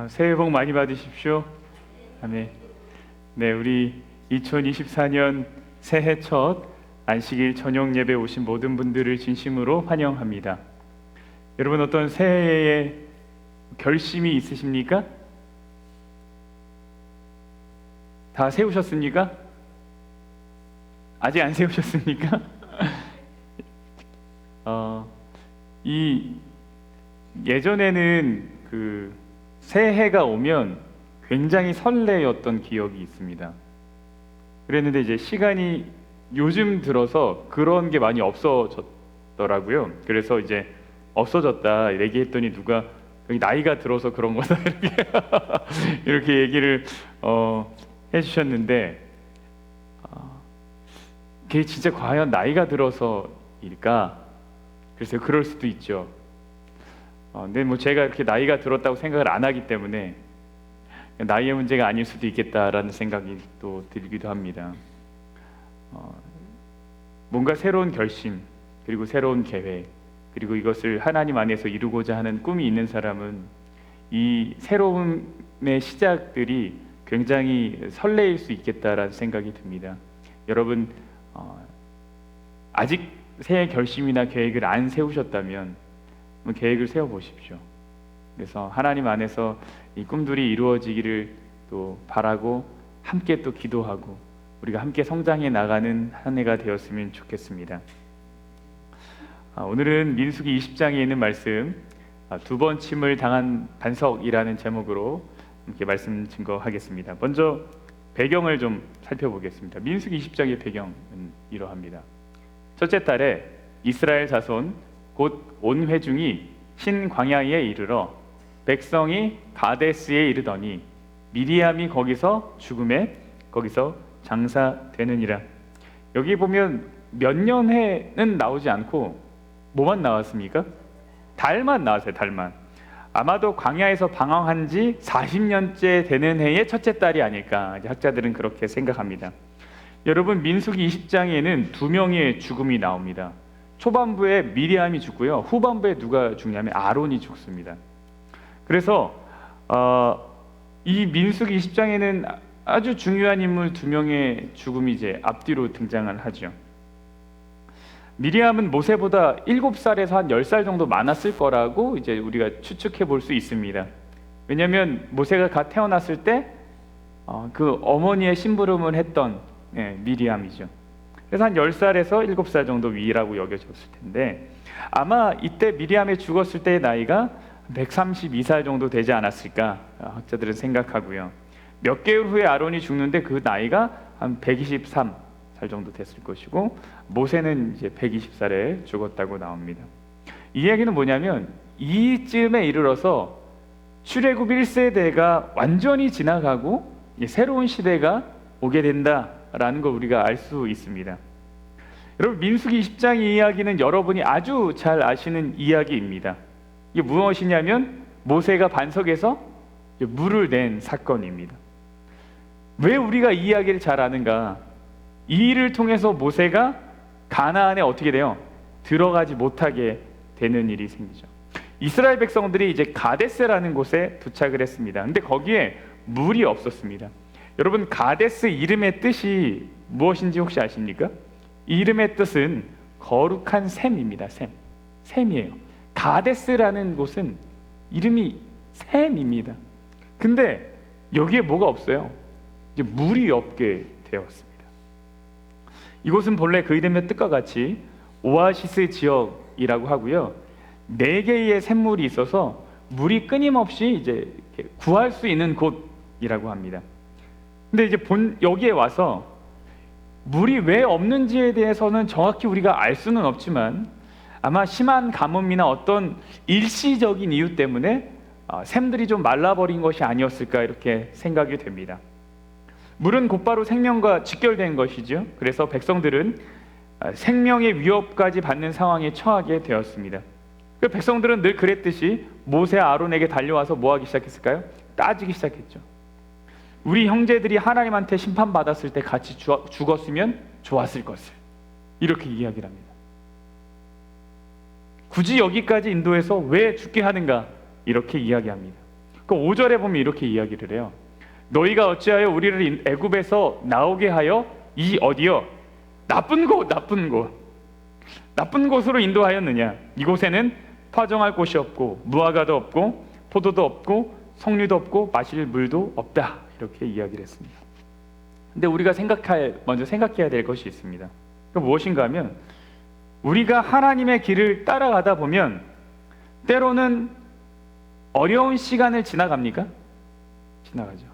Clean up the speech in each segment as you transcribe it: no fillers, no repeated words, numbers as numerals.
새해 복 많이 받으십시오. 아멘. 네, 우리 2024년 새해 첫 안식일 저녁 예배 오신 모든 분들을 진심으로 환영합니다. 여러분, 어떤 새해에 결심이 있으십니까? 다 세우셨습니까? 아직 안 세우셨습니까? 예전에는 새해가 오면 굉장히 설레었던 기억이 있습니다. 그랬는데 이제 시간이 요즘 들어서 그런 게 많이 없어졌더라고요. 그래서 이제 없어졌다 얘기했더니 누가 여기 나이가 들어서 그런 거다 이렇게 얘기를 해주셨는데, 그게 진짜 과연 나이가 들어서일까? 글쎄요, 그럴 수도 있죠. 근데 뭐 제가 이렇게 나이가 들었다고 생각을 안 하기 때문에 나이의 문제가 아닐 수도 있겠다라는 생각이 또 들기도 합니다. 뭔가 새로운 결심, 그리고 새로운 계획, 그리고 이것을 하나님 안에서 이루고자 하는 꿈이 있는 사람은 이 새로움의 시작들이 굉장히 설레일 수 있겠다라는 생각이 듭니다. 여러분, 아직 새해 결심이나 계획을 안 세우셨다면 계획을 세워보십시오. 그래서 하나님 안에서 이 꿈들이 이루어지기를 또 바라고 함께 또 기도하고 우리가 함께 성장해 나가는 한 해가 되었으면 좋겠습니다. 오늘은 민수기 20장에 있는 말씀, 두 번 침을 당한 반석이라는 제목으로 함께 말씀 증거하겠습니다. 먼저 배경을 좀 살펴보겠습니다. 민수기 20장의 배경은 이러합니다. 첫째 달에 이스라엘 자손 곧 온 회중이 신광야에 이르러 백성이 가데스에 이르더니 미리암이 거기서 죽음에 거기서 장사되느니라. 여기 보면 몇 년 해는 나오지 않고 뭐만 나왔습니까? 달만 나왔어요. 달만. 아마도 광야에서 방황한 지 40년째 되는 해의 첫째 달이 아닐까, 학자들은 그렇게 생각합니다. 여러분, 민수기 20장에는 두 명의 죽음이 나옵니다. 초반부에 미리암이 죽고요, 후반부에 누가 죽냐면 아론이 죽습니다. 그래서 이 민수기 20장에는 아주 중요한 인물 두 명의 죽음이 이제 앞뒤로 등장을 하죠. 미리암은 모세보다 7살에서 한 10살 정도 많았을 거라고 이제 우리가 추측해 볼 수 있습니다. 왜냐하면 모세가 갓 태어났을 때 그 어머니의 심부름을 했던 미리암이죠. 그래서 한 10살에서 7살 정도 위라고 여겨졌을 텐데, 아마 이때 미리암이 죽었을 때의 나이가 132살 정도 되지 않았을까 학자들은 생각하고요. 몇 개월 후에 아론이 죽는데 그 나이가 한 123살 정도 됐을 것이고, 모세는 이제 120살에 죽었다고 나옵니다. 이 얘기는 뭐냐면 이쯤에 이르러서 출애굽 1세대가 완전히 지나가고 새로운 시대가 오게 된다라는 걸 우리가 알 수 있습니다. 여러분, 민수기 20장 이야기는 여러분이 아주 잘 아시는 이야기입니다. 이게 무엇이냐면 모세가 반석에서 물을 낸 사건입니다. 왜 우리가 이 이야기를 잘 아는가? 이 일을 통해서 모세가 가나안에 어떻게 돼요? 들어가지 못하게 되는 일이 생기죠. 이스라엘 백성들이 이제 가데스라는 곳에 도착을 했습니다. 근데 거기에 물이 없었습니다. 여러분, 가데스 이름의 뜻이 무엇인지 혹시 아십니까? 이 이름의 뜻은 거룩한 샘입니다. 샘이에요. 가데스라는 곳은 이름이 샘입니다. 근데 여기에 뭐가 없어요? 이제 물이 없게 되었습니다. 이곳은 본래 그 이름의 뜻과 같이 오아시스 지역이라고 하고요, 4개의 샘물이 있어서 물이 끊임없이 이제 구할 수 있는 곳이라고 합니다. 근데 이제 여기에 와서 물이 왜 없는지에 대해서는 정확히 우리가 알 수는 없지만 아마 심한 가뭄이나 어떤 일시적인 이유 때문에 샘들이 좀 말라버린 것이 아니었을까 이렇게 생각이 됩니다. 물은 곧바로 생명과 직결된 것이죠. 그래서 백성들은 생명의 위협까지 받는 상황에 처하게 되었습니다. 그 백성들은 늘 그랬듯이 모세 아론에게 달려와서 뭐 하기 시작했을까요? 따지기 시작했죠. 우리 형제들이 하나님한테 심판받았을 때 같이 죽었으면 좋았을 것을, 이렇게 이야기를 합니다. 굳이 여기까지 인도해서 왜 죽게 하는가? 이렇게 이야기합니다. 그 5절에 보면 이렇게 이야기를 해요. 너희가 어찌하여 우리를 애굽에서 나오게 하여 이 어디요? 나쁜 곳으로 인도하였느냐? 이곳에는 파종할 곳이 없고 무화과도 없고 포도도 없고 석류도 없고 마실 물도 없다. 이렇게 이야기를 했습니다. 근데 우리가 먼저 생각해야 될 것이 있습니다. 그 무엇인가 하면 우리가 하나님의 길을 따라가다 보면 때로는 어려운 시간을 지나갑니까? 지나가죠.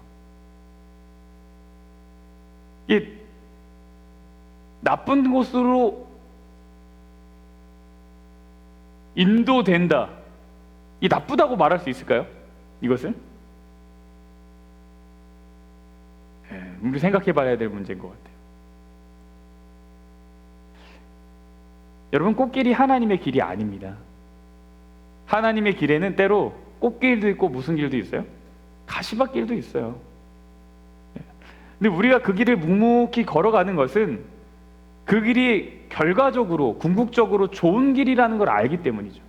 이 나쁜 곳으로 인도된다. 이 나쁘다고 말할 수 있을까요? 이것을? 우리 생각해 봐야 될 문제인 것 같아요. 여러분, 꽃길이 하나님의 길이 아닙니다. 하나님의 길에는 때로 꽃길도 있고 무슨 길도 있어요? 가시밭길도 있어요. 근데 우리가 그 길을 묵묵히 걸어가는 것은 그 길이 결과적으로 궁극적으로 좋은 길이라는 걸 알기 때문이죠.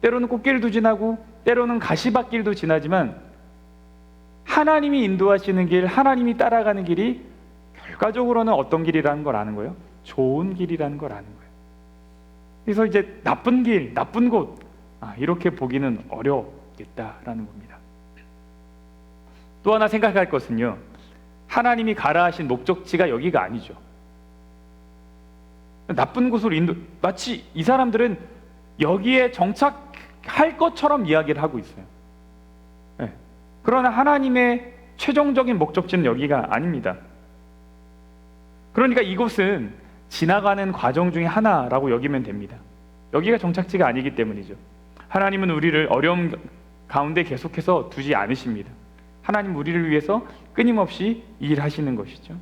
때로는 꽃길도 지나고 때로는 가시밭길도 지나지만 하나님이 인도하시는 길, 하나님이 따라가는 길이 결과적으로는 어떤 길이라는 걸 아는 거예요? 좋은 길이라는 걸 아는 거예요. 그래서 이제 나쁜 길, 나쁜 곳, 이렇게 보기는 어렵겠다라는 겁니다. 또 하나 생각할 것은요, 하나님이 가라 하신 목적지가 여기가 아니죠. 나쁜 곳으로 마치 이 사람들은 여기에 정착할 것처럼 이야기를 하고 있어요. 네. 그러나 하나님의 최종적인 목적지는 여기가 아닙니다. 그러니까 이곳은 지나가는 과정 중에 하나라고 여기면 됩니다. 여기가 정착지가 아니기 때문이죠. 하나님은 우리를 어려움 가운데 계속해서 두지 않으십니다. 하나님 우리를 위해서 끊임없이 일하시는 것이죠.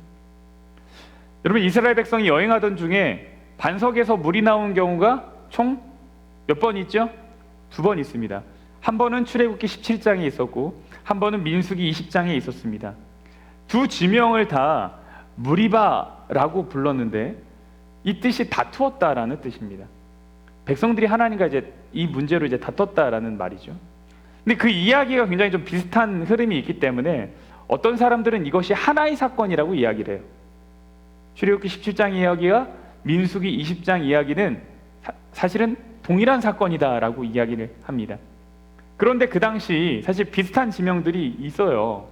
여러분, 이스라엘 백성이 여행하던 중에 반석에서 물이 나온 경우가 총 몇 번 있죠? 2번 있습니다. 한 번은 출애굽기 17장에 있었고 한 번은 민수기 20장에 있었습니다. 두 지명을 다 무리바라고 불렀는데 이 뜻이 다투었다라는 뜻입니다. 백성들이 하나님과 이제 이 문제로 이제 다퉜다라는 말이죠. 근데 그 이야기가 굉장히 좀 비슷한 흐름이 있기 때문에 어떤 사람들은 이것이 하나의 사건이라고 이야기를 해요. 출애굽기 17장 이야기와 민수기 20장 이야기는 사실은 동일한 사건이다라고 이야기를 합니다. 그런데 그 당시 사실 비슷한 지명들이 있어요.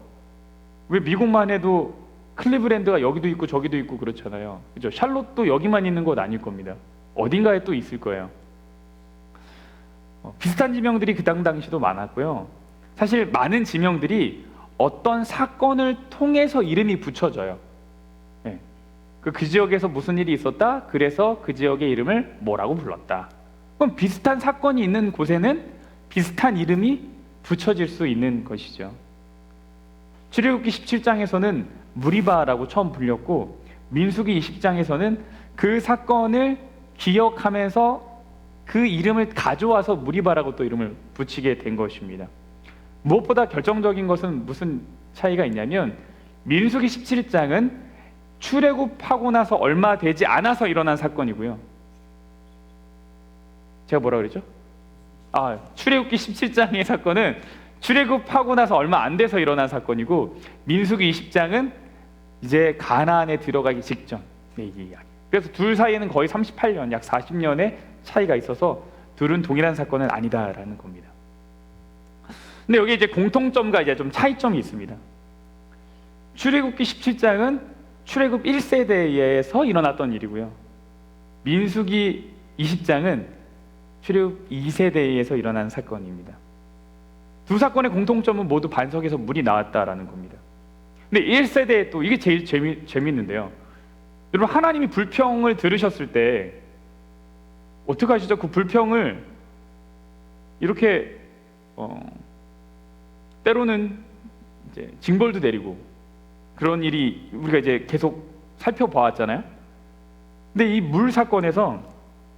왜 미국만 해도 클리브랜드가 여기도 있고 저기도 있고 그렇잖아요. 그죠? 샬롯도 여기만 있는 것 아닐 겁니다. 어딘가에 또 있을 거예요. 비슷한 지명들이 그 당시도 많았고요. 사실 많은 지명들이 어떤 사건을 통해서 이름이 붙여져요. 네. 그 지역에서 무슨 일이 있었다? 그래서 그 지역의 이름을 뭐라고 불렀다. 그럼 비슷한 사건이 있는 곳에는 비슷한 이름이 붙여질 수 있는 것이죠. 출애굽기 17장에서는 무리바라고 처음 불렸고 민수기 20장에서는 그 사건을 기억하면서 그 이름을 가져와서 무리바라고 또 이름을 붙이게 된 것입니다. 무엇보다 결정적인 것은 무슨 차이가 있냐면 민수기 17장은 출애굽하고 나서 얼마 되지 않아서 일어난 사건이고요. 제가 뭐라 그랬죠? 출애굽기 17장의 사건은 출애굽하고 나서 얼마 안 돼서 일어난 사건이고 민수기 20장은 이제 가나안에 들어가기 직전의 이야기. 그래서 둘 사이에는 거의 38년, 약 40년의 차이가 있어서 둘은 동일한 사건은 아니다라는 겁니다. 근데 여기 이제 공통점과 이제 좀 차이점이 있습니다. 출애굽기 17장은 출애굽 1세대에서 일어났던 일이고요. 민수기 20장은 출애굽 2세대에서 일어난 사건입니다. 두 사건의 공통점은 모두 반석에서 물이 나왔다라는 겁니다. 근데 1세대에 또 이게 제일 재밌는데요. 여러분, 하나님이 불평을 들으셨을 때 어떻게 하시죠? 그 불평을 이렇게 때로는 이제 징벌도 내리고 그런 일이 우리가 이제 계속 살펴보았잖아요. 근데 이 물 사건에서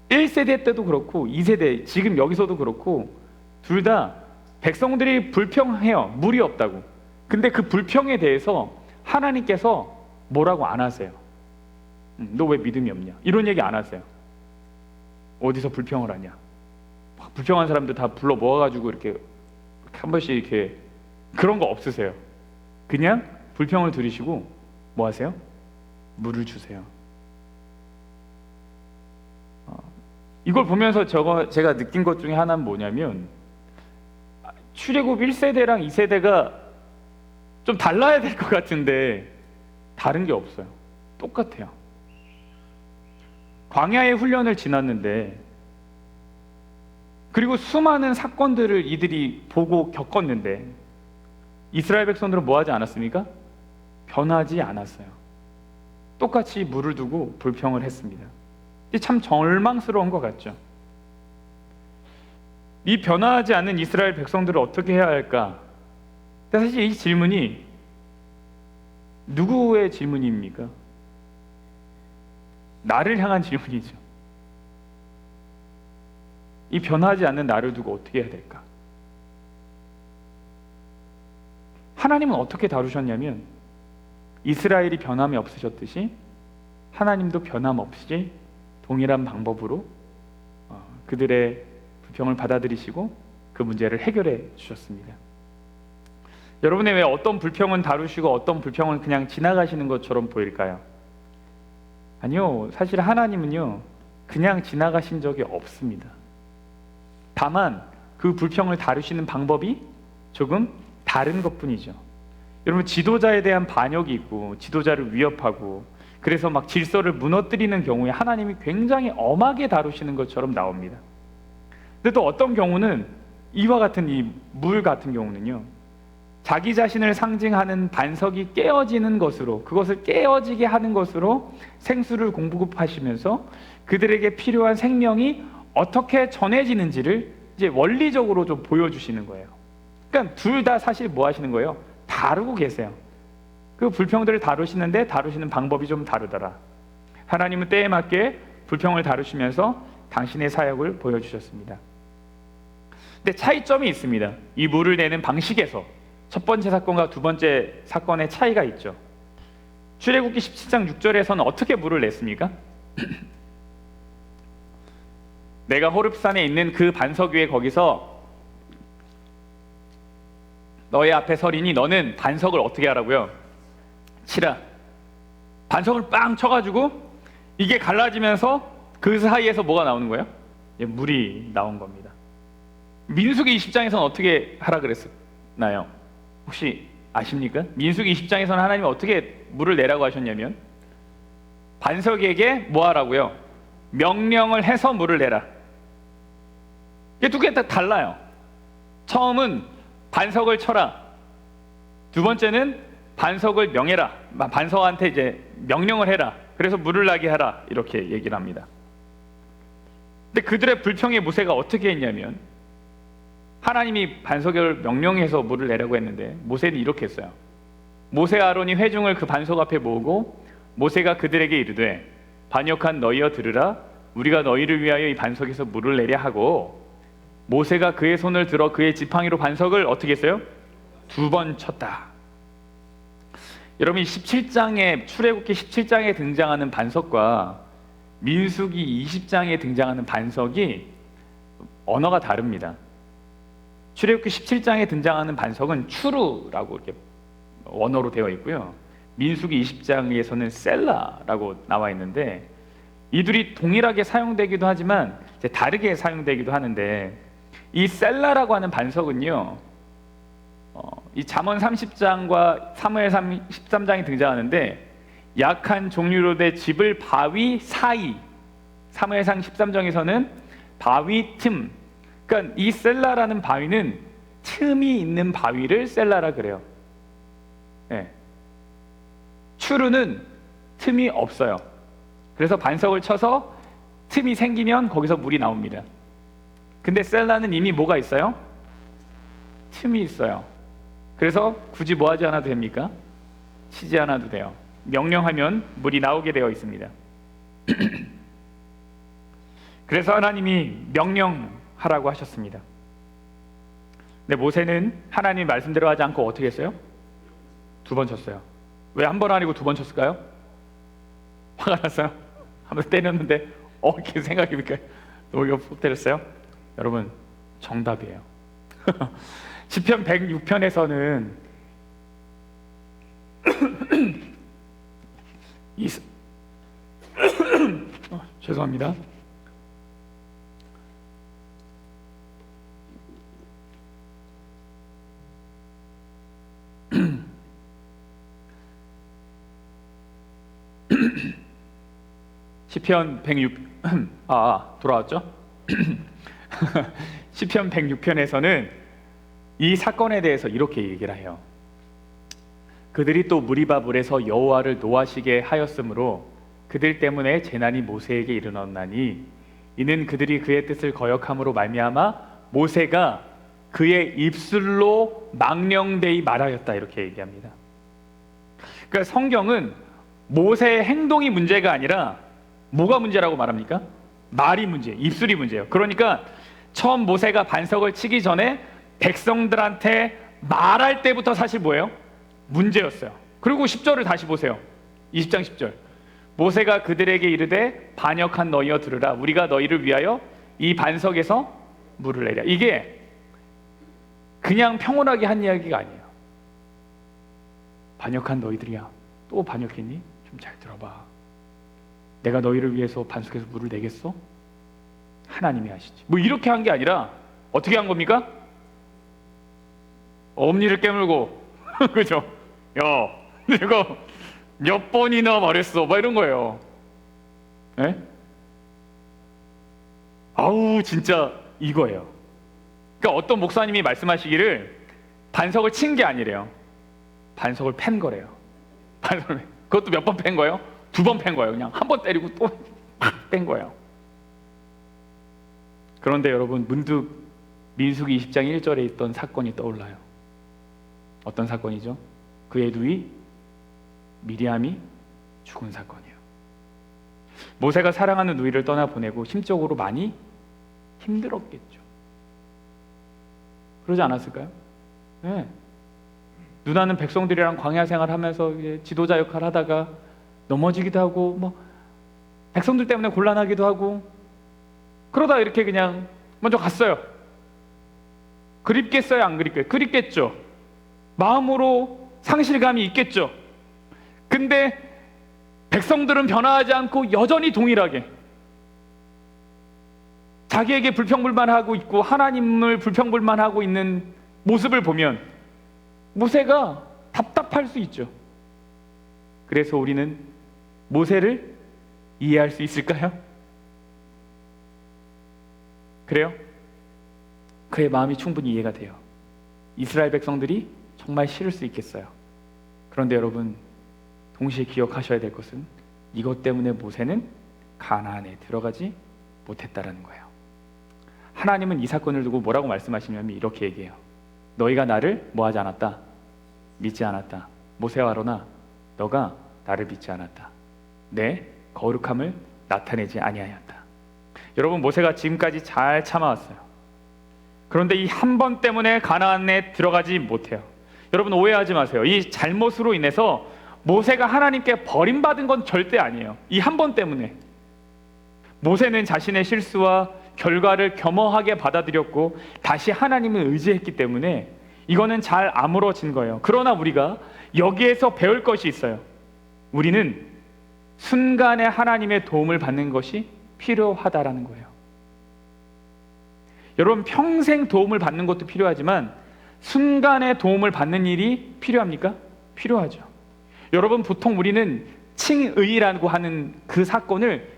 1세대 때도 그렇고 2세대 지금 여기서도 그렇고 둘 다 백성들이 불평해요. 물이 없다고. 근데 그 불평에 대해서 하나님께서 뭐라고 안 하세요. 너 왜 믿음이 없냐? 이런 얘기 안 하세요. 어디서 불평을 하냐? 불평한 사람들 다 불러 모아가지고 이렇게 한 번씩 이렇게 그런 거 없으세요. 그냥 불평을 들이시고 뭐 하세요? 물을 주세요. 이걸 보면서 제가 느낀 것 중에 하나는 뭐냐면, 출애굽 1세대랑 2세대가 좀 달라야 될 것 같은데 다른 게 없어요. 똑같아요. 광야의 훈련을 지났는데, 그리고 수많은 사건들을 이들이 보고 겪었는데 이스라엘 백성들은 뭐 하지 않았습니까? 변하지 않았어요. 똑같이 물을 두고 불평을 했습니다. 참 절망스러운 것 같죠. 이 변화하지 않는 이스라엘 백성들을 어떻게 해야 할까? 근데 사실 이 질문이 누구의 질문입니까? 나를 향한 질문이죠. 이 변하지 않는 나를 두고 어떻게 해야 될까? 하나님은 어떻게 다루셨냐면, 이스라엘이 변함이 없으셨듯이 하나님도 변함없이 동일한 방법으로 그들의 불평을 받아들이시고 그 문제를 해결해 주셨습니다. 여러분의 왜 어떤 불평은 다루시고 어떤 불평은 그냥 지나가시는 것처럼 보일까요? 아니요, 사실 하나님은요 그냥 지나가신 적이 없습니다. 다만 그 불평을 다루시는 방법이 조금 다른 것뿐이죠. 여러분, 지도자에 대한 반역이 있고 지도자를 위협하고 그래서 막 질서를 무너뜨리는 경우에 하나님이 굉장히 엄하게 다루시는 것처럼 나옵니다. 근데 또 어떤 경우는 이와 같은 이 물 같은 경우는요, 자기 자신을 상징하는 반석이 깨어지는 것으로, 그것을 깨어지게 하는 것으로 생수를 공급하시면서 그들에게 필요한 생명이 어떻게 전해지는지를 이제 원리적으로 좀 보여주시는 거예요. 그러니까 둘 다 사실 뭐 하시는 거예요? 다루고 계세요. 그 불평들을 다루시는데 다루시는 방법이 좀 다르더라. 하나님은 때에 맞게 불평을 다루시면서 당신의 사역을 보여주셨습니다. 근데 차이점이 있습니다. 이 물을 내는 방식에서 첫 번째 사건과 두 번째 사건의 차이가 있죠. 출애굽기 17장 6절에서는 어떻게 물을 냈습니까? 내가 호렙산에 있는 그 반석 위에 거기서 너의 앞에 서리니 너는 반석을 어떻게 하라고요? 치라. 반석을 빵 쳐가지고 이게 갈라지면서 그 사이에서 뭐가 나오는 거예요? 물이 나온 겁니다. 민수기 20장에서는 어떻게 하라 그랬나요? 혹시 아십니까? 민수기 20장에서는 하나님이 어떻게 물을 내라고 하셨냐면, 반석에게 뭐 하라고요? 명령을 해서 물을 내라. 이게 두 개 다 달라요. 처음은 반석을 쳐라. 두 번째는 반석을 명해라. 반석한테 이제 명령을 해라. 그래서 물을 나게 하라. 이렇게 얘기를 합니다. 근데 그들의 불평의 모세가 어떻게 했냐면, 하나님이 반석을 명령해서 물을 내라고 했는데 모세는 이렇게 했어요. 모세와 아론이 회중을 그 반석 앞에 모으고 모세가 그들에게 이르되, 반역한 너희여 들으라. 우리가 너희를 위하여 이 반석에서 물을 내려 하고, 모세가 그의 손을 들어 그의 지팡이로 반석을 어떻게 했어요? 2번 쳤다. 여러분, 17장에 출애굽기 17장에 등장하는 반석과 민수기 20장에 등장하는 반석이 언어가 다릅니다. 출애굽기 17장에 등장하는 반석은 추루라고 이렇게 원어로 되어 있고요. 민수기 20장에서는 셀라라고 나와 있는데, 이들이 동일하게 사용되기도 하지만 이제 다르게 사용되기도 하는데, 이 셀라라고 하는 반석은요, 이 잠언 30장과 사무엘 13장이 등장하는데, 약한 종류로 된 집을 바위 사이, 사무엘상 13장에서는 바위 틈, 그러니까 이 셀라라는 바위는 틈이 있는 바위를 셀라라 그래요. 네. 추루는 틈이 없어요. 그래서 반석을 쳐서 틈이 생기면 거기서 물이 나옵니다. 근데 셀라는 이미 뭐가 있어요? 틈이 있어요. 그래서 굳이 뭐 하지 않아도 됩니까? 치지 않아도 돼요. 명령하면 물이 나오게 되어 있습니다. 그래서 하나님이 명령하라고 하셨습니다. 근데 모세는 하나님 말씀대로 하지 않고 어떻게 했어요? 2번 쳤어요. 왜 한 번 아니고 2번 쳤을까요? 화가 났어요? 한번 때렸는데 이렇게 생각해볼까요? 너무 푹 때렸어요? 여러분, 정답이에요. 시편 106편에서는 죄송합니다. 시편 106 돌아왔죠? 시편 106편에서는 이 사건에 대해서 이렇게 얘기를 해요. 그들이 또 무리바불에서 여호와를 노하시게 하였으므로 그들 때문에 재난이 모세에게 이르렀나니 이는 그들이 그의 뜻을 거역함으로 말미암아 모세가 그의 입술로 망령되이 말하였다, 이렇게 얘기합니다. 그러니까 성경은 모세의 행동이 문제가 아니라 뭐가 문제라고 말합니까? 말이 문제, 입술이 문제예요. 그러니까 처음 모세가 반석을 치기 전에 백성들한테 말할 때부터 사실 뭐예요? 문제였어요. 그리고 10절을 다시 보세요. 20장 10절. 모세가 그들에게 이르되 반역한 너희여 들으라. 우리가 너희를 위하여 이 반석에서 물을 내랴. 이게 그냥 평온하게 한 이야기가 아니에요. 반역한 너희들이야. 또 반역했니? 좀 잘 들어봐. 내가 너희를 위해서 반석에서 물을 내겠어? 하나님이 하시지. 뭐 이렇게 한 게 아니라 어떻게 한 겁니까? 엄니를 깨물고 그죠? 야, 내가 몇 번이나 말했어, 막 이런 거예요. 에? 아우, 진짜 이거예요. 그러니까 어떤 목사님이 말씀하시기를 반석을 친 게 아니래요. 반석을 팬 거래요. 그것도 몇 번 팬 거예요? 2번 팬 거예요. 그냥 한 번 때리고 또 팍 뺀 거예요. 그런데 여러분, 문득 민수기 20장 1절에 있던 사건이 떠올라요. 어떤 사건이죠? 그의 누이 미리암이 죽은 사건이에요. 모세가 사랑하는 누이를 떠나보내고 심적으로 많이 힘들었겠죠. 그러지 않았을까요? 네. 누나는 백성들이랑 광야 생활하면서 지도자 역할 하다가 넘어지기도 하고, 뭐 백성들 때문에 곤란하기도 하고, 그러다 이렇게 그냥 먼저 갔어요. 그립겠어요, 안 그립겠어요? 그립겠죠. 마음으로 상실감이 있겠죠. 근데 백성들은 변화하지 않고 여전히 동일하게 자기에게 불평불만하고 있고 하나님을 불평불만하고 있는 모습을 보면 모세가 답답할 수 있죠. 그래서 우리는 모세를 이해할 수 있을까요? 그래요? 그의 마음이 충분히 이해가 돼요. 이스라엘 백성들이 정말 싫을 수 있겠어요. 그런데 여러분, 동시에 기억하셔야 될 것은 이것 때문에 모세는 가나안에 들어가지 못했다라는 거예요. 하나님은 이 사건을 두고 뭐라고 말씀하시냐면 이렇게 얘기해요. 너희가 나를 뭐하지 않았다? 믿지 않았다. 모세와 아론아, 너가 나를 믿지 않았다. 내 거룩함을 나타내지 아니하였다. 여러분, 모세가 지금까지 잘 참아왔어요. 그런데 이 한 번 때문에 가나안에 들어가지 못해요. 여러분, 오해하지 마세요. 이 잘못으로 인해서 모세가 하나님께 버림받은 건 절대 아니에요. 이 한 번 때문에. 모세는 자신의 실수와 결과를 겸허하게 받아들였고 다시 하나님을 의지했기 때문에 이거는 잘 아물어진 거예요. 그러나 우리가 여기에서 배울 것이 있어요. 우리는 순간에 하나님의 도움을 받는 것이 필요하다라는 거예요. 여러분, 평생 도움을 받는 것도 필요하지만 순간에 도움을 받는 일이 필요합니까? 필요하죠. 여러분, 보통 우리는 칭의라고 하는 그 사건을,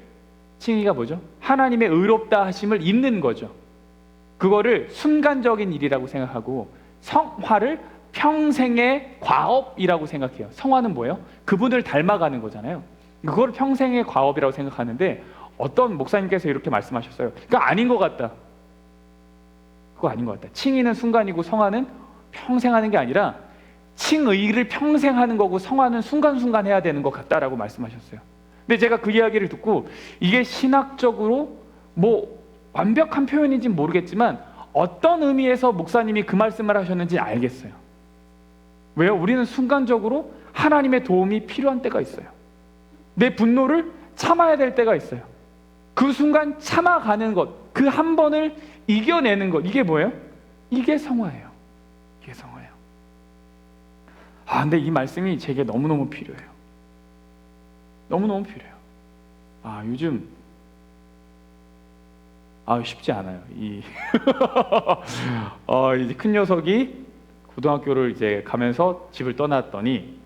칭의가 뭐죠? 하나님의 의롭다 하심을 입는 거죠. 그거를 순간적인 일이라고 생각하고 성화를 평생의 과업이라고 생각해요. 성화는 뭐예요? 그분을 닮아가는 거잖아요. 그걸 평생의 과업이라고 생각하는데 어떤 목사님께서 이렇게 말씀하셨어요. 그러니까 아닌 것 같다. 그거 아닌 것 같다. 칭의는 순간이고 성화는 평생 하는 게 아니라 칭의를 평생 하는 거고 성화는 순간순간 해야 되는 것 같다라고 말씀하셨어요. 근데 제가 그 이야기를 듣고 이게 신학적으로 뭐 완벽한 표현인지는 모르겠지만 어떤 의미에서 목사님이 그 말씀을 하셨는지 알겠어요. 왜요? 우리는 순간적으로 하나님의 도움이 필요한 때가 있어요. 내 분노를 참아야 될 때가 있어요. 그 순간 참아가는 것, 그 한 번을 이겨내는 것, 이게 뭐예요? 이게 성화예요. 이게 성화예요. 근데 이 말씀이 제게 너무너무 필요해요. 너무너무 필요해요. 요즘 쉽지 않아요. 이제 큰 녀석이 고등학교를 이제 가면서 집을 떠났더니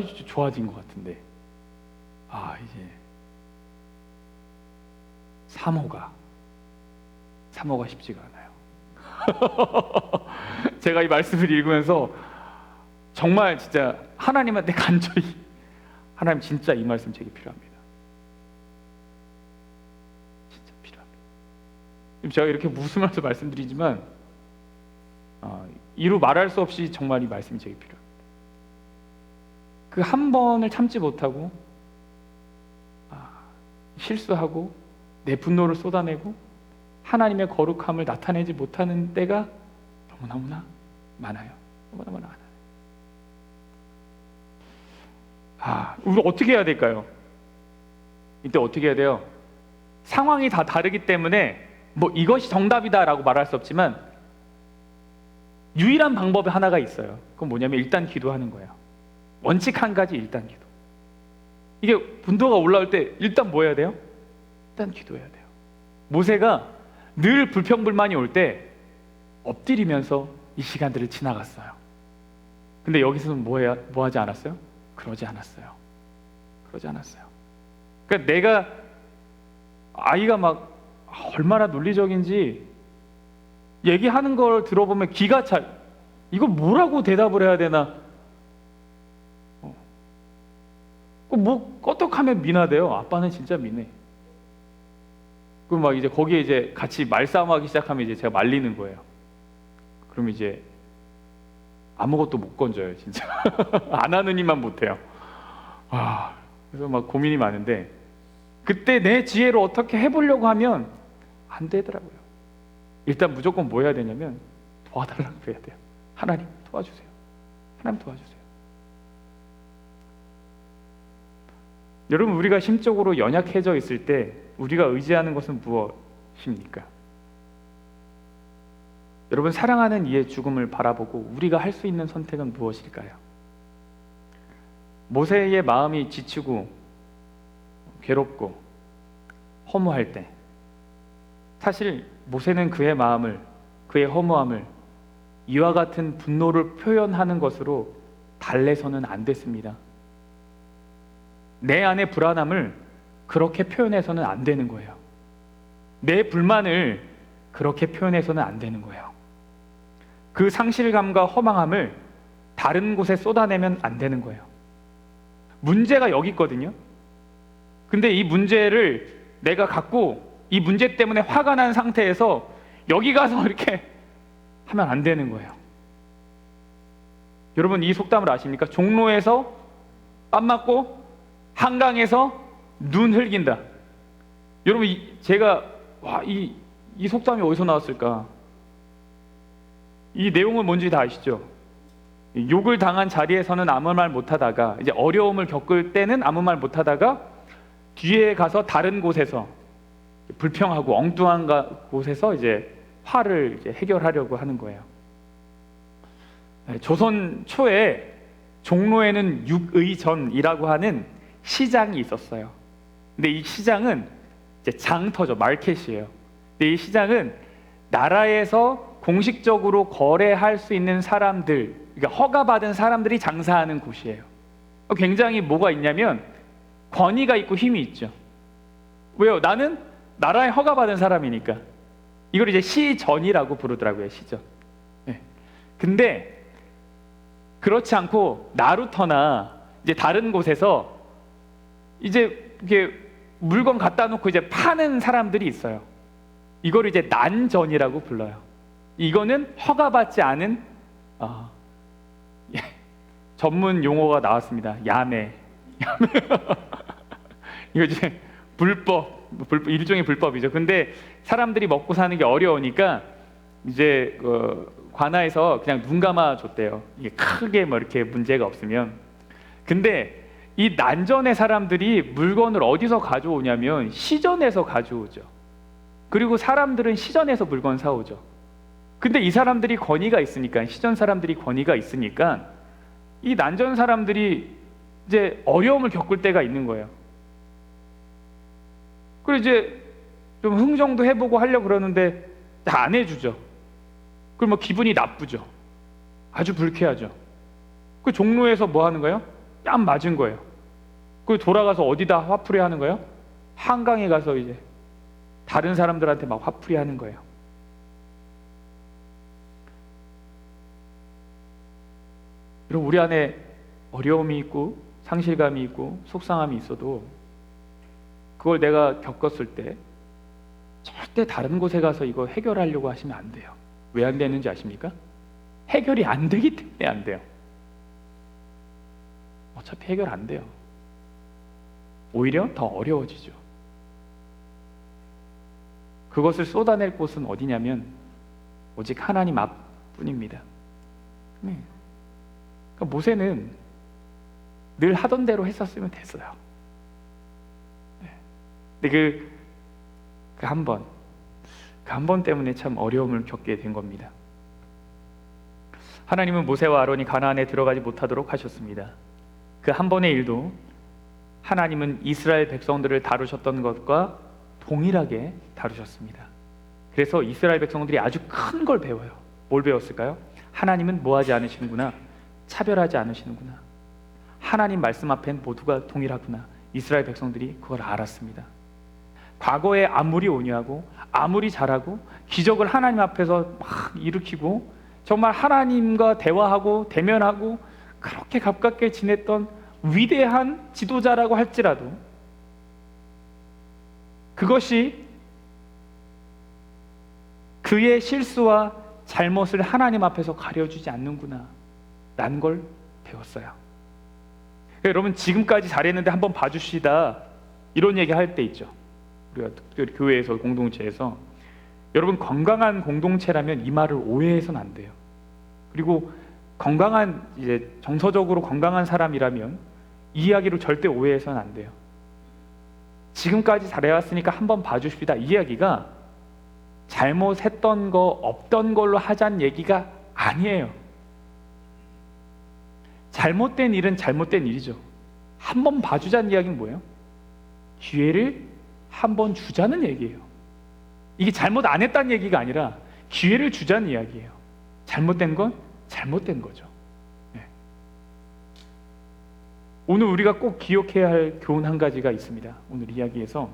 진짜 좋아진 것 같은데 이제 사모가 쉽지가 않아요. 제가 이 말씀을 읽으면서 정말 진짜 하나님한테 간절히 하나님 진짜 이 말씀 제게 필요합니다. 진짜 필요합니다. 지금 제가 이렇게 웃으면서 말씀드리지만 이루 말할 수 없이 정말 이 말씀이 제게 필요합니다. 그 한 번을 참지 못하고 실수하고 내 분노를 쏟아내고 하나님의 거룩함을 나타내지 못하는 때가 너무너무나 많아요. 너무너무나 많아요. 우리 어떻게 해야 될까요? 이때 어떻게 해야 돼요? 상황이 다 다르기 때문에 이것이 정답이다라고 말할 수 없지만 유일한 방법이 하나가 있어요. 그건 뭐냐면 일단 기도하는 거예요. 원칙 한 가지, 일단 기도. 이게 분노가 올라올 때 일단 뭐 해야 돼요? 일단 기도해야 돼요. 모세가 늘 불평불만이 올 때 엎드리면서 이 시간들을 지나갔어요. 근데 여기서는 뭐 하지 않았어요? 그러지 않았어요. 그러니까 내가 아이가 막 얼마나 논리적인지 얘기하는 걸 들어보면 기가 차. 이거 뭐라고 대답을 해야 되나? 껐떡하면 미나대요. 아빠는 진짜 미네. 그럼 막 이제 거기에 이제 같이 말싸움하기 시작하면 이제 제가 말리는 거예요. 그럼 이제 아무것도 못 건져요, 진짜. 안 하는 이만 못해요. 그래서 막 고민이 많은데 그때 내 지혜로 어떻게 해보려고 하면 안 되더라고요. 일단 무조건 뭐 해야 되냐면 도와달라고 해야 돼요. 하나님 도와주세요. 하나님 도와주세요. 여러분, 우리가 심적으로 연약해져 있을 때 우리가 의지하는 것은 무엇입니까? 여러분, 사랑하는 이의 죽음을 바라보고 우리가 할 수 있는 선택은 무엇일까요? 모세의 마음이 지치고 괴롭고 허무할 때 사실 모세는 그의 마음을, 그의 허무함을 이와 같은 분노를 표현하는 것으로 달래서는 안 됐습니다. 내 안의 불안함을 그렇게 표현해서는 안 되는 거예요. 내 불만을 그렇게 표현해서는 안 되는 거예요. 그 상실감과 허망함을 다른 곳에 쏟아내면 안 되는 거예요. 문제가 여기 있거든요. 근데 이 문제를 내가 갖고 이 문제 때문에 화가 난 상태에서 여기 가서 이렇게 하면 안 되는 거예요. 여러분, 이 속담을 아십니까? 종로에서 뺨 맞고 한강에서 눈 흘긴다. 여러분, 제가 이 속담이 어디서 나왔을까? 이 내용은 뭔지 다 아시죠? 욕을 당한 자리에서는 아무 말 못하다가 이제 어려움을 겪을 때는 아무 말 못하다가 뒤에 가서 다른 곳에서 불평하고 엉뚱한 곳에서 이제 화를 이제 해결하려고 하는 거예요. 조선 초에 종로에는 육의전이라고 하는 시장이 있었어요. 근데 이 시장은 이제 장터죠, 마켓이에요. 근데 이 시장은 나라에서 공식적으로 거래할 수 있는 사람들, 그러니까 허가받은 사람들이 장사하는 곳이에요. 굉장히 뭐가 있냐면 권위가 있고 힘이 있죠. 왜요? 나는 나라에 허가받은 사람이니까. 이걸 이제 시전이라고 부르더라고요, 시전. 네. 근데 그렇지 않고 나루터나 이제 다른 곳에서 이제 이게 물건 갖다 놓고 이제 파는 사람들이 있어요. 이걸 이제 난전이라고 불러요. 이거는 허가받지 않은 전문 용어가 나왔습니다. 야매. 이거 이제 불법, 일종의 불법이죠. 근데 사람들이 먹고 사는 게 어려우니까 이제 관아에서 그냥 눈 감아 줬대요. 이게 크게 뭐 이렇게 문제가 없으면. 근데 이 난전의 사람들이 물건을 어디서 가져오냐면 시전에서 가져오죠. 그리고 사람들은 시전에서 물건 사오죠. 근데 이 사람들이 권위가 있으니까, 시전 사람들이 권위가 있으니까 이 난전 사람들이 이제 어려움을 겪을 때가 있는 거예요. 그리고 이제 좀 흥정도 해보고 하려고 그러는데 다 안 해주죠. 그럼 뭐 기분이 나쁘죠. 아주 불쾌하죠. 그 종로에서 뭐 하는 거예요? 뺨 맞은 거예요. 그 돌아가서 어디다 화풀이 하는 거예요? 한강에 가서 이제 다른 사람들한테 막 화풀이 하는 거예요. 여러분, 우리 안에 어려움이 있고 상실감이 있고 속상함이 있어도 그걸 내가 겪었을 때 절대 다른 곳에 가서 이거 해결하려고 하시면 안 돼요. 왜 안 되는지 아십니까? 해결이 안 되기 때문에 안 돼요. 어차피 해결 안 돼요. 오히려 더 어려워지죠. 그것을 쏟아낼 곳은 어디냐면 오직 하나님 앞뿐입니다. 그러니까 모세는 늘 하던 대로 했었으면 됐어요. 근데 그 한 번 때문에 참 어려움을 겪게 된 겁니다. 하나님은 모세와 아론이 가나안에 들어가지 못하도록 하셨습니다. 그 한 번의 일도 하나님은 이스라엘 백성들을 다루셨던 것과 동일하게 다루셨습니다. 그래서 이스라엘 백성들이 아주 큰 걸 배워요. 뭘 배웠을까요? 하나님은 뭐하지 않으시는구나, 차별하지 않으시는구나, 하나님 말씀 앞엔 모두가 동일하구나. 이스라엘 백성들이 그걸 알았습니다. 과거에 아무리 온유하고 아무리 잘하고 기적을 하나님 앞에서 막 일으키고 정말 하나님과 대화하고 대면하고 그렇게 가깝게 지냈던 위대한 지도자라고 할지라도 그것이 그의 실수와 잘못을 하나님 앞에서 가려주지 않는구나 라는 걸 배웠어요. 여러분, 지금까지 잘했는데 한번 봐주시다, 이런 얘기 할 때 있죠. 우리가 특별히 교회에서, 공동체에서. 여러분, 건강한 공동체라면 이 말을 오해해서는 안 돼요. 그리고 건강한, 이제 정서적으로 건강한 사람이라면 이 이야기를 절대 오해해서는 안 돼요. 지금까지 잘해왔으니까 한번 봐주십시다, 이 이야기가 잘못했던 거 없던 걸로 하자는 얘기가 아니에요. 잘못된 일은 잘못된 일이죠. 한번 봐주자는 이야기는 뭐예요? 기회를 한번 주자는 얘기예요. 이게 잘못 안 했다는 얘기가 아니라 기회를 주자는 이야기예요. 잘못된 건 잘못된 거죠. 네. 오늘 우리가 꼭 기억해야 할 교훈 한 가지가 있습니다. 오늘 이야기에서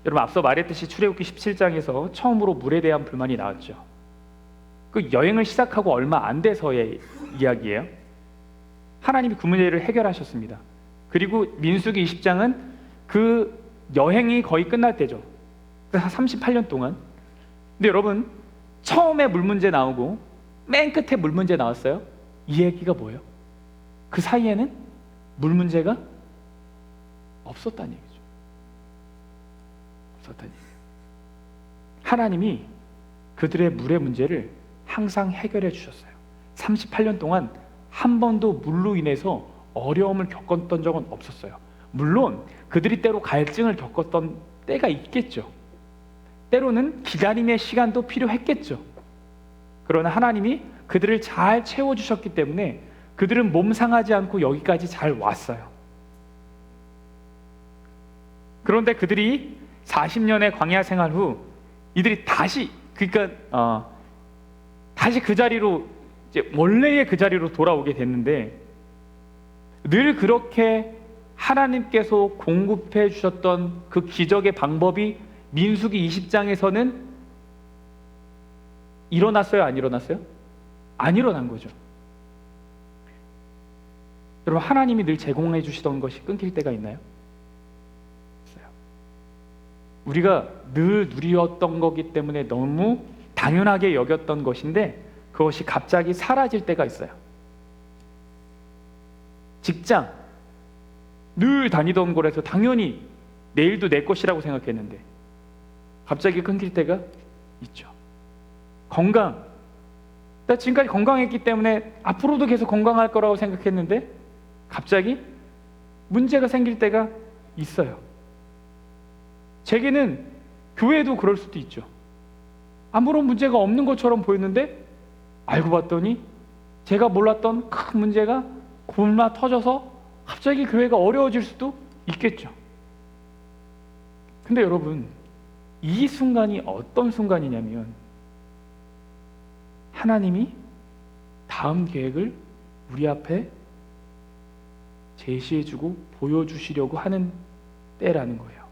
여러분, 앞서 말했듯이 출애굽기 17장에서 처음으로 물에 대한 불만이 나왔죠. 그 여행을 시작하고 얼마 안 돼서의 이야기예요. 하나님이 그 문제를 해결하셨습니다. 그리고 민수기 20장은 그 여행이 거의 끝날 때죠. 38년 동안. 근데 여러분, 처음에 물 문제 나오고 맨 끝에 물 문제 나왔어요. 이 얘기가 뭐예요? 그 사이에는 물 문제가 없었다는 얘기죠. 없었다는 얘기예요. 하나님이 그들의 물의 문제를 항상 해결해 주셨어요. 38년 동안 한 번도 물로 인해서 어려움을 겪었던 적은 없었어요. 물론 그들이 때로 갈증을 겪었던 때가 있겠죠. 때로는 기다림의 시간도 필요했겠죠. 그러나 하나님이 그들을 잘 채워주셨기 때문에 그들은 몸 상하지 않고 여기까지 잘 왔어요. 그런데 그들이 40년의 광야 생활 후 이들이 다시 다시 그 자리로, 이제 원래의 그 자리로 돌아오게 됐는데, 늘 그렇게 하나님께서 공급해 주셨던 그 기적의 방법이 민수기 20장에서는 일어났어요? 안 일어났어요? 안 일어난 거죠. 여러분, 하나님이 늘 제공해 주시던 것이 끊길 때가 있나요? 있어요. 우리가 늘 누리었던 거기 때문에 너무 당연하게 여겼던 것인데 그것이 갑자기 사라질 때가 있어요. 직장, 늘 다니던 곳에서 당연히 내일도 내 것이라고 생각했는데 갑자기 끊길 때가 있죠. 건강, 나 지금까지 건강했기 때문에 앞으로도 계속 건강할 거라고 생각했는데 갑자기 문제가 생길 때가 있어요. 제게는 교회도 그럴 수도 있죠. 아무런 문제가 없는 것처럼 보였는데 알고 봤더니 제가 몰랐던 큰 문제가 골마 터져서 갑자기 교회가 어려워질 수도 있겠죠. 근데 여러분, 이 순간이 어떤 순간이냐면 하나님이 다음 계획을 우리 앞에 제시해주고 보여주시려고 하는 때라는 거예요.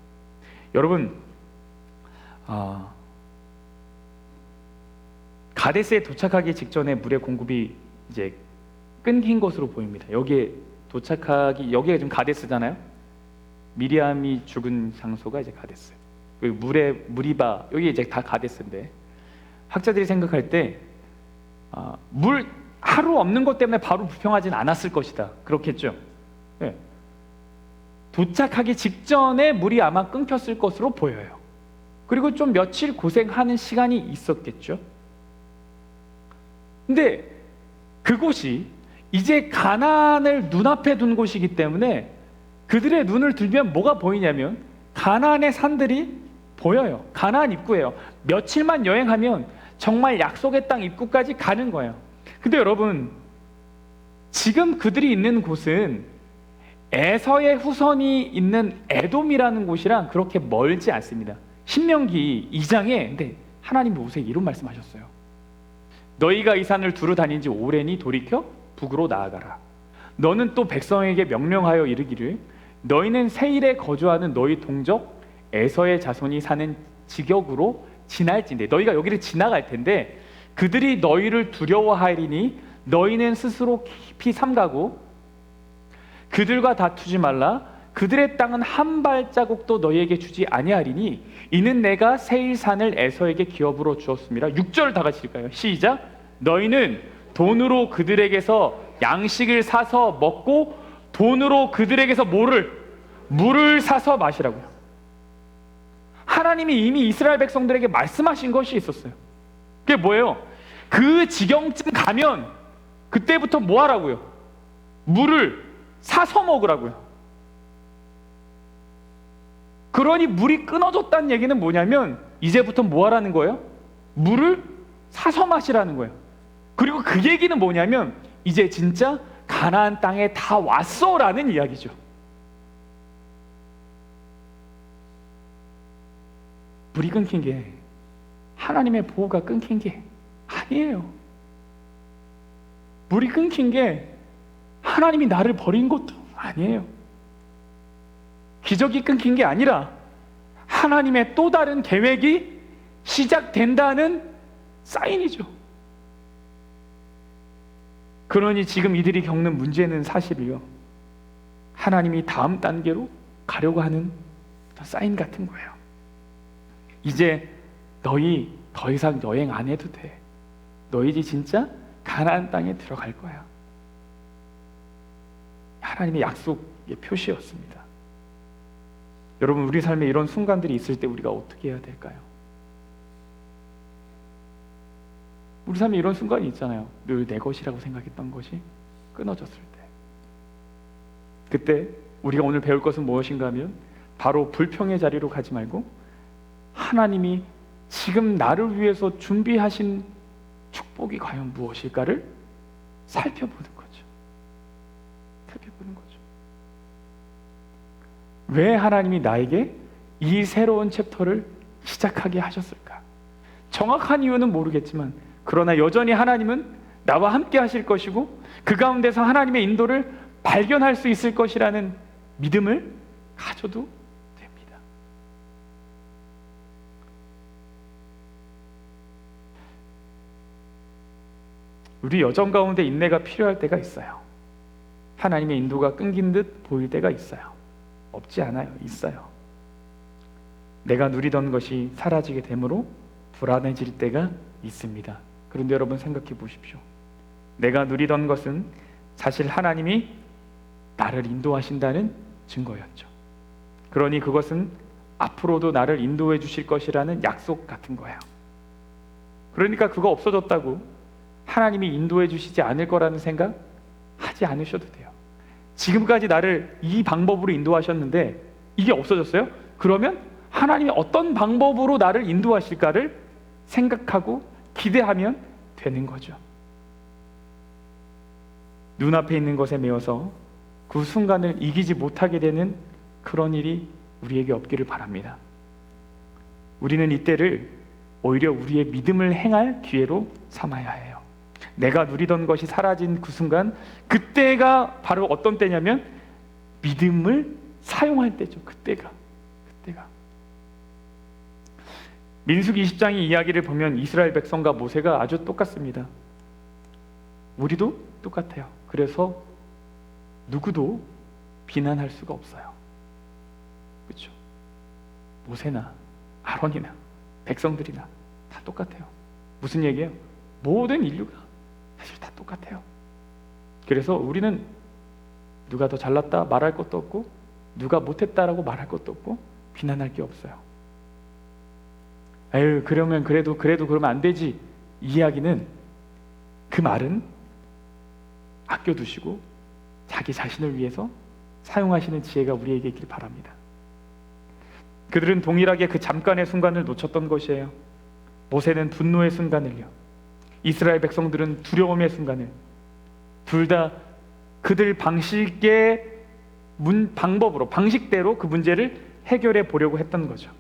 여러분, 가데스에 도착하기 직전에 물의 공급이 이제 끊긴 것으로 보입니다. 여기가 지금 가데스잖아요. 미리암이 죽은 장소가 이제 가데스. 그 무리바, 여기 이제 다 가데스인데, 학자들이 생각할 때 물 하루 없는 것 때문에 바로 불평하진 않았을 것이다. 그렇겠죠. 네. 도착하기 직전에 물이 아마 끊겼을 것으로 보여요. 그리고 좀 며칠 고생하는 시간이 있었겠죠. 근데 그곳이 이제 가나안을 눈앞에 둔 곳이기 때문에 그들의 눈을 들면 뭐가 보이냐면 가나안의 산들이 보여요. 가나안 입구예요. 며칠만 여행하면 정말 약속의 땅 입구까지 가는 거예요. 근데 여러분, 지금 그들이 있는 곳은 에서의 후손이 있는 에돔이라는 곳이랑 그렇게 멀지 않습니다. 신명기 2장에 근데 하나님 모세에게 이런 말씀하셨어요. 너희가 이 산을 두루 다닌 지 오래니 돌이켜 북으로 나아가라. 너는 또 백성에게 명령하여 이르기를 너희는 세일에 거주하는 너희 동족 에서의 자손이 사는 지역으로 지날진대. 너희가 여기를 지나갈 텐데 그들이 너희를 두려워하리니 너희는 스스로 깊이 삼가고 그들과 다투지 말라. 그들의 땅은 한 발자국도 너희에게 주지 아니하리니 이는 내가 세일산을 에서에게 기업으로 주었습니다. 6절 다 같이 읽을까요? 시작. 너희는 돈으로 그들에게서 양식을 사서 먹고 돈으로 그들에게서 물을 사서 마시라고요. 하나님이 이미 이스라엘 백성들에게 말씀하신 것이 있었어요. 그게 뭐예요? 그 지경쯤 가면 그때부터 뭐 하라고요? 물을 사서 먹으라고요. 그러니 물이 끊어졌다는 얘기는 뭐냐면 이제부터 뭐 하라는 거예요? 물을 사서 마시라는 거예요. 그리고 그 얘기는 뭐냐면 이제 진짜 가나안 땅에 다 왔어라는 이야기죠. 물이 끊긴 게 하나님의 보호가 끊긴 게 아니에요. 물이 끊긴 게 하나님이 나를 버린 것도 아니에요. 기적이 끊긴 게 아니라 하나님의 또 다른 계획이 시작된다는 사인이죠. 그러니 지금 이들이 겪는 문제는 사실이요, 하나님이 다음 단계로 가려고 하는 사인 같은 거예요. 이제 너희 더 이상 여행 안 해도 돼. 너희들이 진짜 가나안 땅에 들어갈 거야. 하나님의 약속의 표시였습니다. 여러분, 우리 삶에 이런 순간들이 있을 때 우리가 어떻게 해야 될까요? 우리 삶에 이런 순간이 있잖아요. 늘 내 것이라고 생각했던 것이 끊어졌을 때. 그때 우리가 오늘 배울 것은 무엇인가 하면 바로 불평의 자리로 가지 말고 하나님이 지금 나를 위해서 준비하신 축복이 과연 무엇일까를 살펴보는 거죠. 살펴보는 거죠. 왜 하나님이 나에게 이 새로운 챕터를 시작하게 하셨을까? 정확한 이유는 모르겠지만 그러나 여전히 하나님은 나와 함께 하실 것이고 그 가운데서 하나님의 인도를 발견할 수 있을 것이라는 믿음을 가져도 됩니다. 우리 여정 가운데 인내가 필요할 때가 있어요. 하나님의 인도가 끊긴 듯 보일 때가 있어요. 없지 않아요. 있어요. 내가 누리던 것이 사라지게 되므로 불안해질 때가 있습니다. 그런데 여러분 생각해 보십시오. 내가 누리던 것은 사실 하나님이 나를 인도하신다는 증거였죠. 그러니 그것은 앞으로도 나를 인도해 주실 것이라는 약속 같은 거예요. 그러니까 그거 없어졌다고 하나님이 인도해 주시지 않을 거라는 생각 하지 않으셔도 돼요. 지금까지 나를 이 방법으로 인도하셨는데 이게 없어졌어요? 그러면 하나님이 어떤 방법으로 나를 인도하실까를 생각하고 기대하면 되는 거죠. 눈앞에 있는 것에 매여서 그 순간을 이기지 못하게 되는 그런 일이 우리에게 없기를 바랍니다. 우리는 이때를 오히려 우리의 믿음을 행할 기회로 삼아야 해요. 내가 누리던 것이 사라진 그 순간, 그때가 바로 어떤 때냐면 믿음을 사용할 때죠. 그때가 민수기 20장의 이야기를 보면 이스라엘 백성과 모세가 아주 똑같습니다. 우리도 똑같아요. 그래서 누구도 비난할 수가 없어요. 그렇죠? 모세나 아론이나 백성들이나 다 똑같아요. 무슨 얘기예요? 모든 인류가 사실 다 똑같아요. 그래서 우리는 누가 더 잘났다 말할 것도 없고, 누가 못했다라고 말할 것도 없고, 비난할 게 없어요. 에휴, 그러면 그래도 그러면 안 되지, 이 이야기는, 그 말은 아껴두시고 자기 자신을 위해서 사용하시는 지혜가 우리에게 있길 바랍니다. 그들은 동일하게 그 잠깐의 순간을 놓쳤던 것이에요. 모세는 분노의 순간을요, 이스라엘 백성들은 두려움의 순간을, 둘 다 그들 방식의 방법으로, 방식대로 그 문제를 해결해 보려고 했던 거죠.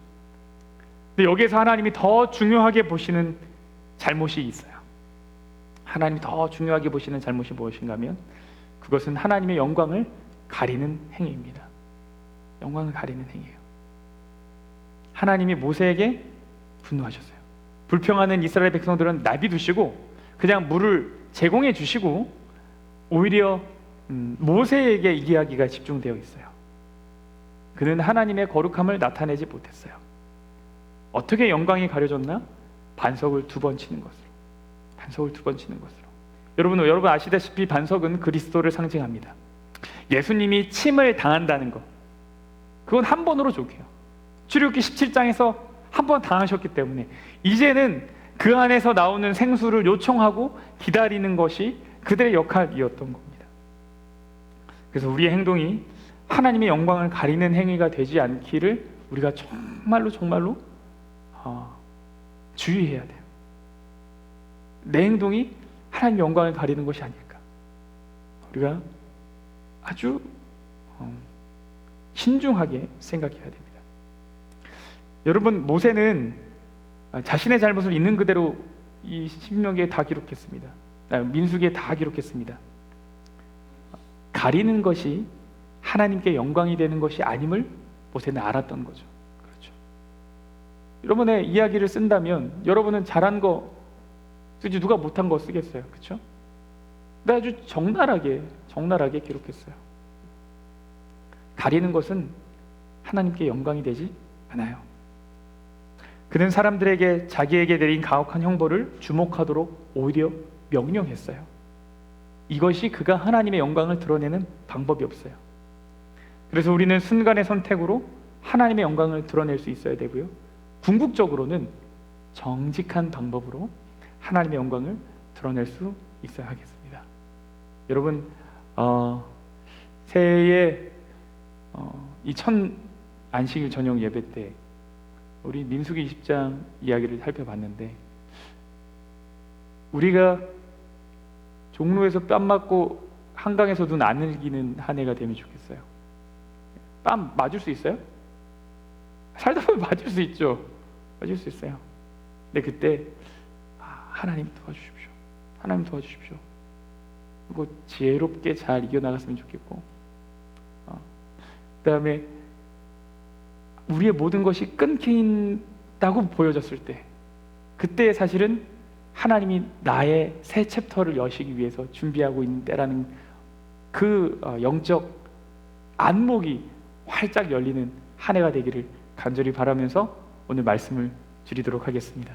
근데 여기에서 하나님이 더 중요하게 보시는 잘못이 있어요. 하나님이 더 중요하게 보시는 잘못이 무엇인가 하면, 그것은 하나님의 영광을 가리는 행위입니다. 영광을 가리는 행위예요. 하나님이 모세에게 분노하셨어요. 불평하는 이스라엘 백성들은 놔두시고 그냥 물을 제공해 주시고, 오히려 모세에게 이야기가 집중되어 있어요. 그는 하나님의 거룩함을 나타내지 못했어요. 어떻게 영광이 가려졌나? 반석을 2번 치는 것으로. 반석을 2번 치는 것으로. 여러분 아시다시피 반석은 그리스도를 상징합니다. 예수님이 침을 당한다는 것, 그건 한 번으로 족해요. 출애굽기 17장에서 한 번 당하셨기 때문에 이제는 그 안에서 나오는 생수를 요청하고 기다리는 것이 그들의 역할이었던 겁니다. 그래서 우리의 행동이 하나님의 영광을 가리는 행위가 되지 않기를 우리가 정말로 주의해야 돼요. 내 행동이 하나님의 영광을 가리는 것이 아닐까, 우리가 아주 신중하게 생각해야 됩니다. 여러분, 모세는 자신의 잘못을 있는 그대로 이 신명기에 다 기록했습니다. 민수기에 다 기록했습니다. 가리는 것이 하나님께 영광이 되는 것이 아님을 모세는 알았던 거죠. 그렇죠. 여러분의 이야기를 쓴다면 여러분은 잘한 거 쓰지 누가 못한 거 쓰겠어요. 그렇죠? 근데 아주 적나라하게 기록했어요. 가리는 것은 하나님께 영광이 되지 않아요. 그는 사람들에게 자기에게 내린 가혹한 형벌을 주목하도록 오히려 명령했어요. 이것이 그가 하나님의 영광을 드러내는 방법이 없어요. 그래서 우리는 순간의 선택으로 하나님의 영광을 드러낼 수 있어야 되고요, 궁극적으로는 정직한 방법으로 하나님의 영광을 드러낼 수 있어야 하겠습니다. 여러분, 새해에 이 첫 안식일 저녁 예배 때 우리 민수기 20장 이야기를 살펴봤는데, 우리가 종로에서 뺨 맞고 한강에서 눈 안 흘기는 한 해가 되면 좋겠어요. 뺨 맞을 수 있어요? 살다 보면 맞을 수 있죠. 맞을 수 있어요. 근데 그때 하나님 도와주십시오. 하나님 도와주십시오. 그리고 지혜롭게 잘 이겨나갔으면 좋겠고, 그 다음에 우리의 모든 것이 끊긴다고 보여졌을 때, 그때 사실은 하나님이 나의 새 챕터를 여시기 위해서 준비하고 있는 때라는 그 영적 안목이 활짝 열리는 한 해가 되기를 간절히 바라면서 오늘 말씀을 드리도록 하겠습니다.